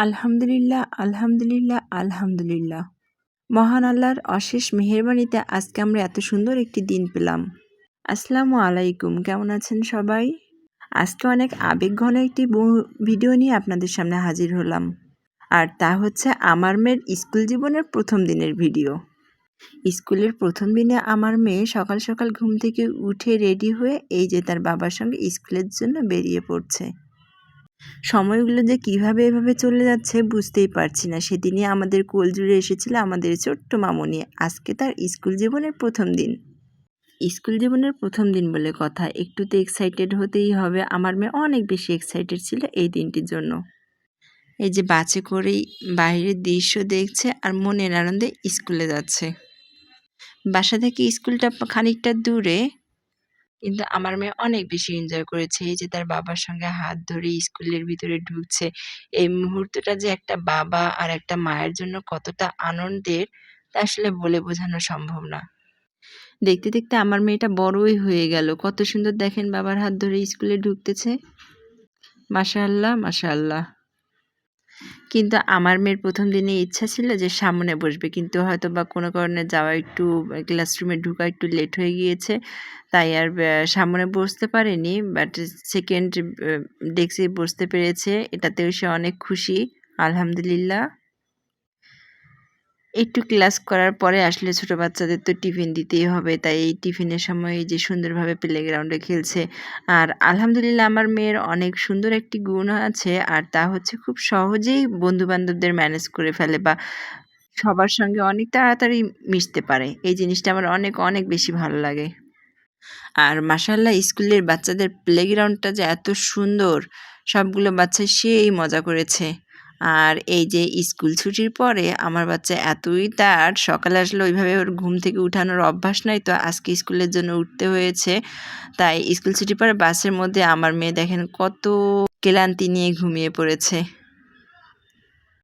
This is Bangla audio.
আলহামদুলিল্লাহ, আলহামদুলিল্লাহ, আলহামদুলিল্লাহ। মহান আল্লাহর অশেষ মেহেরবানিতে আজকে আমরা এত সুন্দর একটি দিন পেলাম। আসসালামু আলাইকুম, কেমন আছেন সবাই? আজকে অনেক আবেগঘন একটি ভিডিও নিয়ে আপনাদের সামনে হাজির হলাম। আর তা হচ্ছে আমার মেয়ের স্কুল জীবনের প্রথম দিনের ভিডিও। স্কুলের প্রথম দিনে আমার মেয়ে সকাল সকাল ঘুম থেকে উঠে রেডি হয়ে এই যে তার বাবার সঙ্গে স্কুলের জন্য বেরিয়ে পড়ছে। সময়গুলো যে কিভাবে এভাবে চলে যাচ্ছে বুঝতেই পারছি না। সেদিনই আমাদের কোল জুড়ে এসেছিল আমাদের ছোট্ট মামুনি। আজকে তার স্কুল জীবনের প্রথম দিন। স্কুল জীবনের প্রথম দিন বলে কথা, একটু তো এক্সাইটেড হতেই হবে। আমার মেয়ে অনেক বেশি এক্সাইটেড ছিল এই দিনটির জন্য। এই যে বাসে করেই বাইরের দৃশ্য দেখছে আর মনের আনন্দে স্কুলে যাচ্ছে। বাসা থেকে স্কুলটা খানিকটা দূরে, কিন্তু আমার মেয়ে অনেক বেশি এনজয় করেছে। এই যে তার বাবার সঙ্গে হাত ধরে স্কুলের ভিতরে ঢুকছে। এই মুহূর্তটা যে একটা বাবা আর একটা মায়ের জন্য কতটা আনন্দের তা আসলে বলে বোঝানো সম্ভব না। দেখতে, দেখতে আমার মেয়েটা বড়ই হয়ে গেল। কত সুন্দর দেখেন বাবার হাত ধরে স্কুলে ঢুকতেছে। মাশাআল্লাহ, মাশাআল্লাহ। কিন্তু আমার মেয়ের প্রথম দিনে ইচ্ছা ছিল যে সামনে বসবে, কিন্তু হয়তোবা কোনো কারণে যাওয়া একটু ক্লাসরুমে ঢোকা একটু লেট হয়ে গিয়েছে। তাই আর সামনে বসতে পারেনি। বাট সেকেন্ড ডেস্কে বসতে পেরেছে। এটাতেও সে অনেক খুশি। আলহামদুলিল্লাহ। একটু ক্লাস করার পরে আসলে ছোট বাচ্চাদের তো টিফিন দিতেই হবে। তাই এই টিফিনের সময় এই যে সুন্দরভাবে প্লেগ্রাউন্ডে খেলছে। আর আলহামদুলিল্লাহ আমার মেয়ের অনেক সুন্দর একটি গুণ আছে, আর তা হচ্ছে খুব সহজেই বন্ধু-বান্ধবদের ম্যানেজ করে ফেলে বা সবার সঙ্গে অনেক তাড়াতাড়ি মিশতে পারে। এই জিনিসটা আমার অনেক, অনেক বেশি ভালো লাগে। আর মাশাআল্লাহ স্কুলের বাচ্চাদের প্লেগ্রাউন্ডটা যে এত সুন্দর, সবগুলো বাচ্চা সেই মজা করেছে। আর এই যে স্কুল ছুটির পরে আমার বাচ্চা এতই তাড়, সকালে আসলে ওইভাবে ওর ঘুম থেকে উঠানোর অভ্যাস নাই, তো আজকে স্কুলের জন্য উঠতে হয়েছে। তাই স্কুল ছুটির পরে বাসের মধ্যে আমার মেয়ে দেখেন কত ক্লান্তি নিয়ে ঘুমিয়ে পড়েছে।